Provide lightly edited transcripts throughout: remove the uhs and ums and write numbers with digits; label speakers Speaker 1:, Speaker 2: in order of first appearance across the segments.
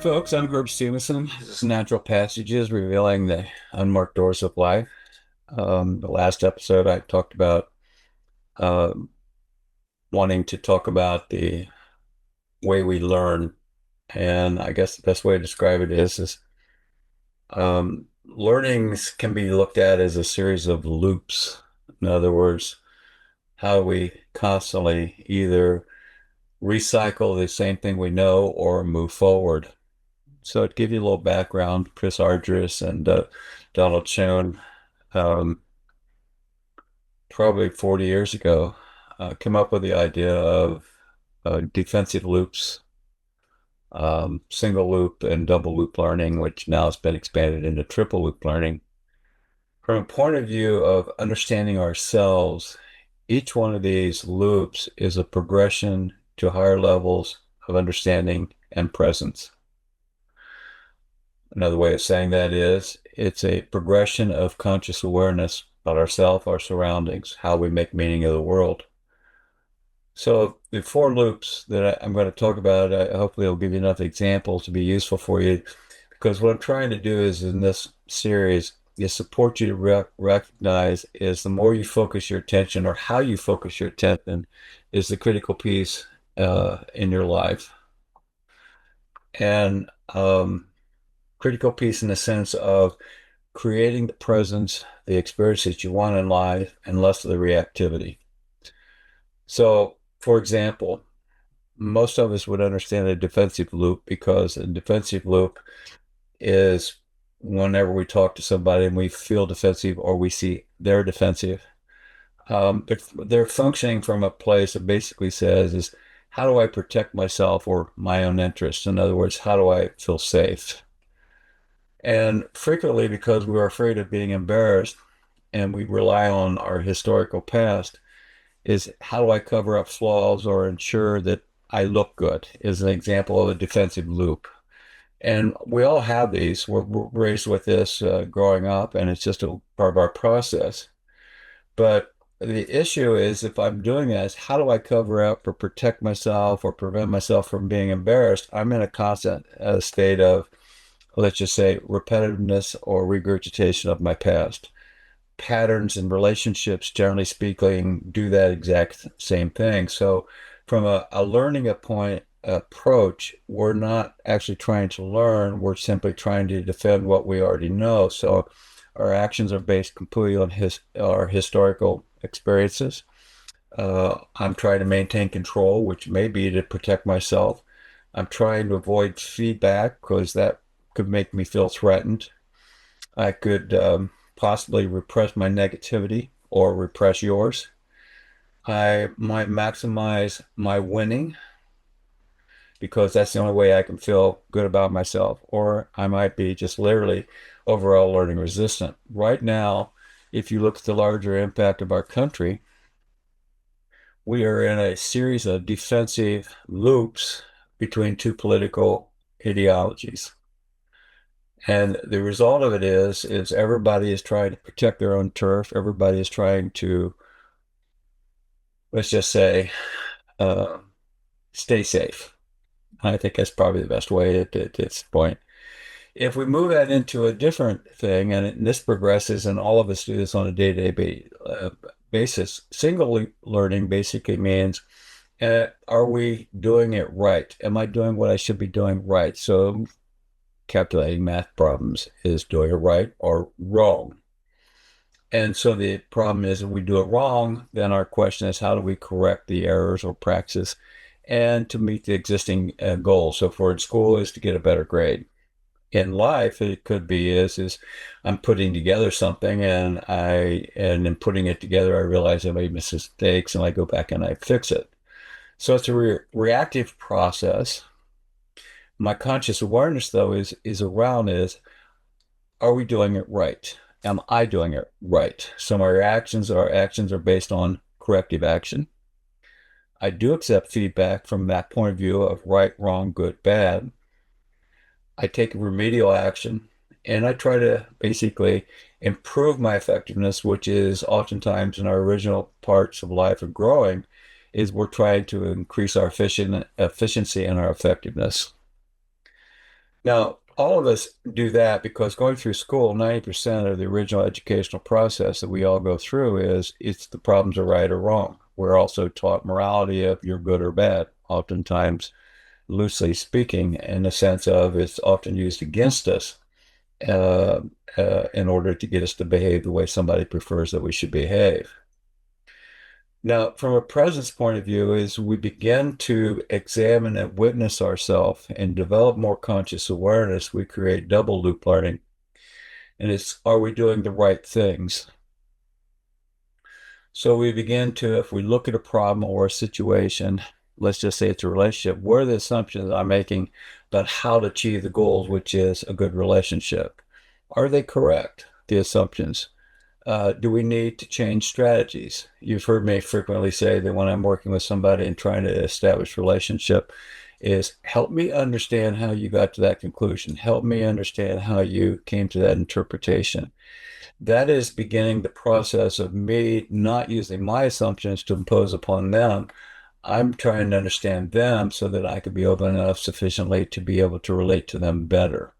Speaker 1: Folks, I'm Stevenson. This is Natural Passages revealing the unmarked doors of life. The last episode, I talked about um, wanting to talk about the way we learn, and I guess the best way to describe it is learnings can be looked at as a series of loops. In other words, how we constantly either recycle the same thing we know or move forward. So to give you a little background, Chris Ardress and Donald Schoen, um, probably 40 years ago, came up with the idea of defensive loops, single loop and double loop learning, which now has been expanded into triple loop learning. From a point of view of understanding ourselves, each one of these loops is a progression to higher levels of understanding and presence. Another way of saying that is it's a progression of conscious awareness about ourselves, our surroundings, how we make meaning of the world. So the four loops that I'm going to talk about, hopefully I'll give you enough examples to be useful for you, because what I'm trying to do is in this series is support you to recognize is the more you focus your attention or how you focus your attention is the critical piece in your life. And critical piece in the sense of creating the presence, the experience that you want in life, and less of the reactivity. So, for example, most of us would understand a defensive loop because a defensive loop is whenever we talk to somebody and we feel defensive or we see they're defensive, they're functioning from a place that basically says is how do I protect myself or my own interests? In other words, how do I feel safe? And frequently, because we're afraid of being embarrassed and we rely on our historical past, is how do I cover up flaws or ensure that I look good is an example of a defensive loop. And we all have these. We're raised with this growing up, and it's just a part of our process. But the issue is if I'm doing this, how do I cover up or protect myself or prevent myself from being embarrassed? I'm in a constant state of, let's just say, repetitiveness or regurgitation of my past. Patterns in relationships, generally speaking, do that exact same thing. So, from a learning a point approach, we're not actually trying to learn, we're simply trying to defend what we already know. So, our actions are based completely on our historical experiences. I'm trying to maintain control, which may be to protect myself. I'm trying to avoid feedback because that could make me feel threatened. I could possibly repress my negativity or repress yours. I might maximize my winning because that's the only way I can feel good about myself. Or I might be just literally overall learning resistant. Right now, if you look at the larger impact of our country, we are in a series of defensive loops between two political ideologies. And the result of it is everybody is trying to protect their own turf. Everybody is trying to, let's just say, uh, stay safe. I think that's probably the best way at this point. If we move that into a different thing, and this progresses, and all of us do this on a day-to-day basis, single learning basically means, are we doing it right? Am I doing what I should be doing right? So calculating math problems is doing it right or wrong. And so the problem is if we do it wrong, then our question is how do we correct the errors or practice and to meet the existing goals. So for in school is to get a better grade. In life, it could be is I'm putting together something and in putting it together, I realize I made mistakes and I go back and I fix it. So it's a reactive process. My conscious awareness, though, is around is are we doing it right? Am I doing it right? So my actions are based on corrective action. I do accept feedback from that point of view of right, wrong, good, bad. I take remedial action and I try to basically improve my effectiveness, which is oftentimes in our original parts of life of growing, is we're trying to increase our efficiency and our effectiveness. Now, all of us do that because going through school, 90% of the original educational process that we all go through is it's the problems are right or wrong. We're also taught morality of you're good or bad, oftentimes loosely speaking, in the sense of it's often used against us uh, in order to get us to behave the way somebody prefers that we should behave. Now, from a presence point of view, as we begin to examine and witness ourselves and develop more conscious awareness, we create double loop learning. And it's, are we doing the right things? So we begin to, if we look at a problem or a situation, let's just say it's a relationship, what are the assumptions I'm making about how to achieve the goals, which is a good relationship? Are they correct, the assumptions? Do we need to change strategies? You've heard me frequently say that when I'm working with somebody and trying to establish relationship, is help me understand how you got to that conclusion. Help me understand how you came to that interpretation. That is beginning the process of me not using my assumptions to impose upon them. I'm trying to understand them so that I could be open enough sufficiently to be able to relate to them better.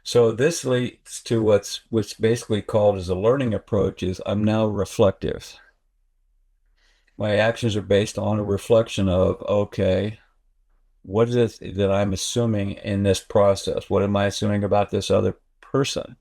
Speaker 1: So this leads to what's basically called as a learning approach is I'm now reflective. My actions are based on a reflection of, okay, what is it that I'm assuming in this process? What am I assuming about this other person?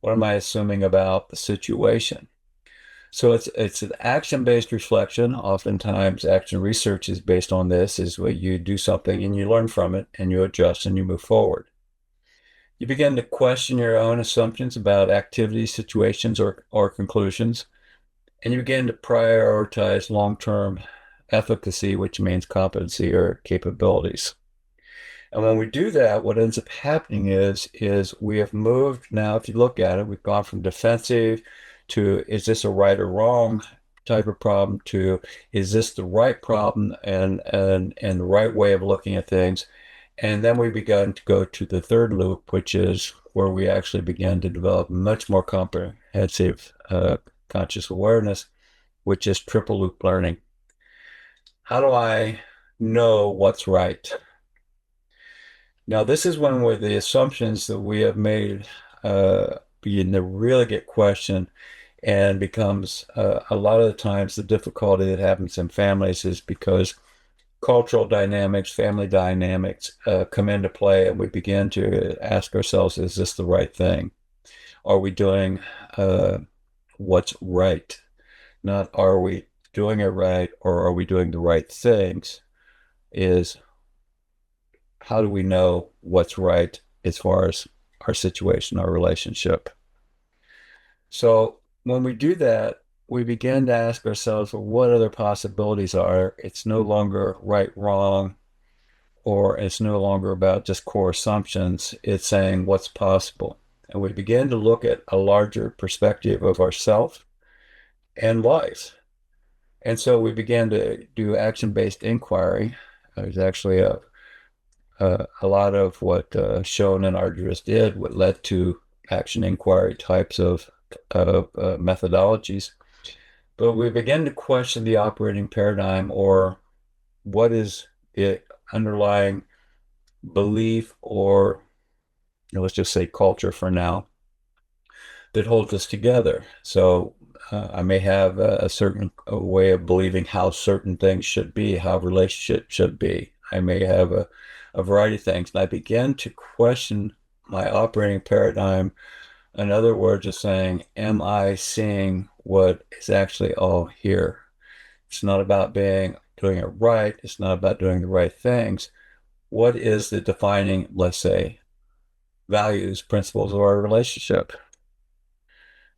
Speaker 1: What am I assuming about the situation? So it's an action-based reflection. Oftentimes action research is based on this, is where you do something and you learn from it and you adjust and you move forward. You begin to question your own assumptions about activities, situations, or conclusions, and you begin to prioritize long-term efficacy, which means competency or capabilities. And when we do that, what ends up happening is we have moved now, if you look at it, we've gone from defensive to is this a right or wrong type of problem to is this the right problem and the right way of looking at things. And then we began to go to the third loop, which is where we actually began to develop much more comprehensive conscious awareness, which is triple loop learning. How do I know what's right? Now, this is one where the assumptions that we have made begin to really get questioned and becomes a lot of the times the difficulty that happens in families is because cultural dynamics, family dynamics come into play, and we begin to ask ourselves, is this the right thing? Are we doing uh, what's right? Not are we doing it right or are we doing the right things? Is how do we know what's right as far as our situation, our relationship? So when we do that, we begin to ask ourselves, well, what other possibilities are? It's no longer right, wrong, or it's no longer about just core assumptions. It's saying what's possible. And we begin to look at a larger perspective of ourself and life. And so we began to do action-based inquiry. There's actually a lot of what Schoen and Argyris did, what led to action inquiry types of methodologies. But we begin to question the operating paradigm or what is the underlying belief or let's just say culture for now that holds us together. So I may have a certain way of believing how certain things should be, how relationships should be. I may have a variety of things. And I began to question my operating paradigm. In other words, of saying, am I seeing what is actually all here? It's not about doing it right. It's not about doing the right things. What is the defining, let's say, values, principles of our relationship?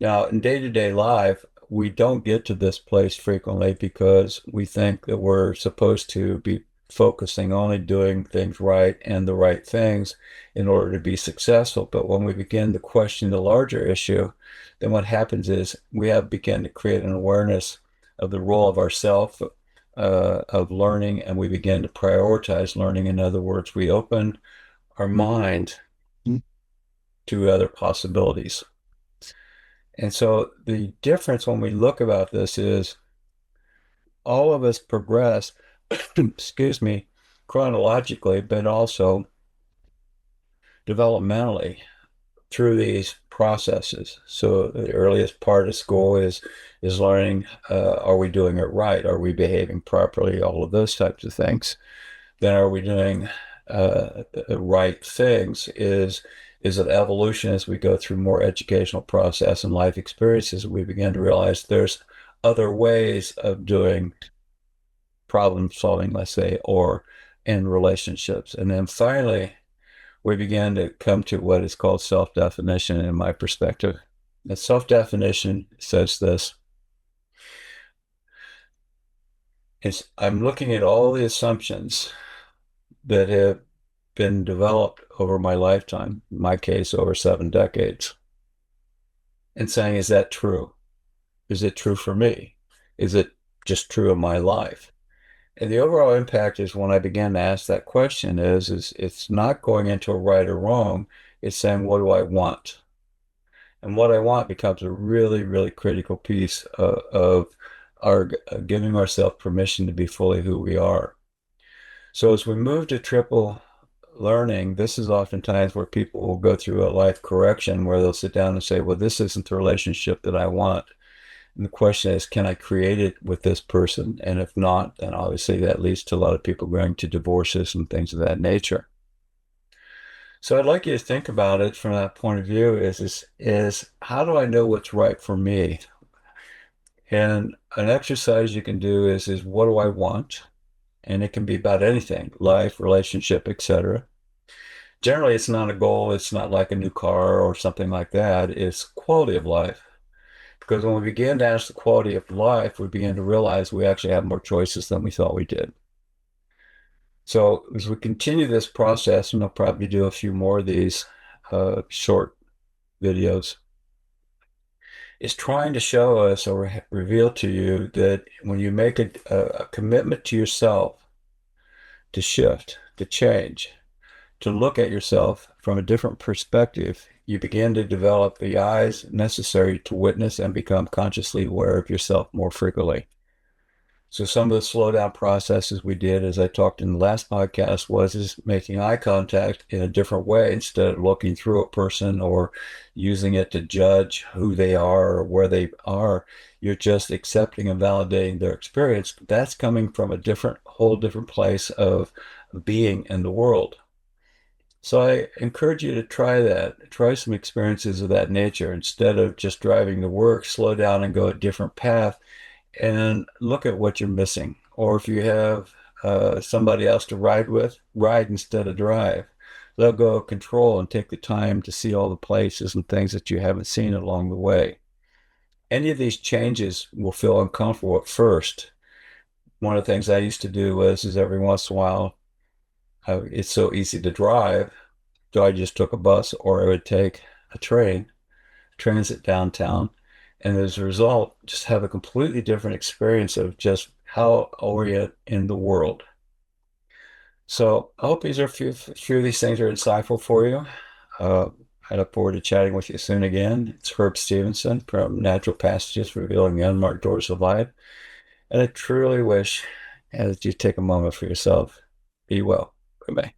Speaker 1: Now, in day-to-day life, we don't get to this place frequently because we think that we're supposed to be focusing only doing things right and the right things in order to be successful. But when we begin to question the larger issue, then what happens is we have begun to create an awareness of the role of ourself, of learning, and we begin to prioritize learning. In other words, we open our mind to other possibilities. And so the difference when we look about this is all of us progress, excuse me, chronologically, but also developmentally through these processes. So the earliest part of school is learning, are we doing it right? Are we behaving properly? All of those types of things. Then are we doing the right things? Is it evolution as we go through more educational process and life experiences? We begin to realize there's other ways of doing problem solving, let's say, or in relationships. And then finally, we began to come to what is called self-definition in my perspective. The self-definition says this is I'm looking at all the assumptions that have been developed over my lifetime, in my case, over 7 decades, and saying, is that true? Is it true for me? Is it just true of my life? And the overall impact is when I began to ask that question is it's not going into a right or wrong. It's saying, what do I want? And what I want becomes a really, really critical piece of our giving ourselves permission to be fully who we are. So as we move to triple learning, this is oftentimes where people will go through a life correction where they'll sit down and say, well, this isn't the relationship that I want. And the question is, can I create it with this person? And if not, then obviously that leads to a lot of people going to divorces and things of that nature. So I'd like you to think about it from that point of view is how do I know what's right for me? And an exercise you can do is what do I want? And it can be about anything, life, relationship, etc. Generally, it's not a goal. It's not like a new car or something like that. It's quality of life. Because when we begin to ask the quality of life, we begin to realize we actually have more choices than we thought we did. So as we continue this process, and I'll probably do a few more of these short videos, is trying to show us or reveal to you that when you make a commitment to yourself to shift, to change, to look at yourself from a different perspective, you begin to develop the eyes necessary to witness and become consciously aware of yourself more frequently. So some of the slow down processes we did, as I talked in the last podcast, was making eye contact in a different way instead of looking through a person or using it to judge who they are or where they are. You're just accepting and validating their experience. That's coming from a whole different place of being in the world. So I encourage you to try that. Try some experiences of that nature instead of just driving to work. Slow down and go a different path and look at what you're missing. Or if you have somebody else to ride with, ride instead of drive. Let go of control and take the time to see all the places and things that you haven't seen along the way. Any of these changes will feel uncomfortable at first. One of the things I used to do is every once in a while, it's so easy to drive. So I just took a bus or I would take a train, transit downtown, and as a result, just have a completely different experience of just how are you in the world. So I hope a few of these things are insightful for you. Uh, I look forward to chatting with you soon again. It's Herb Stevenson from Natural Passages Revealing the Unmarked Doors of Life. And I truly wish that you take a moment for yourself. Be well. Goodbye.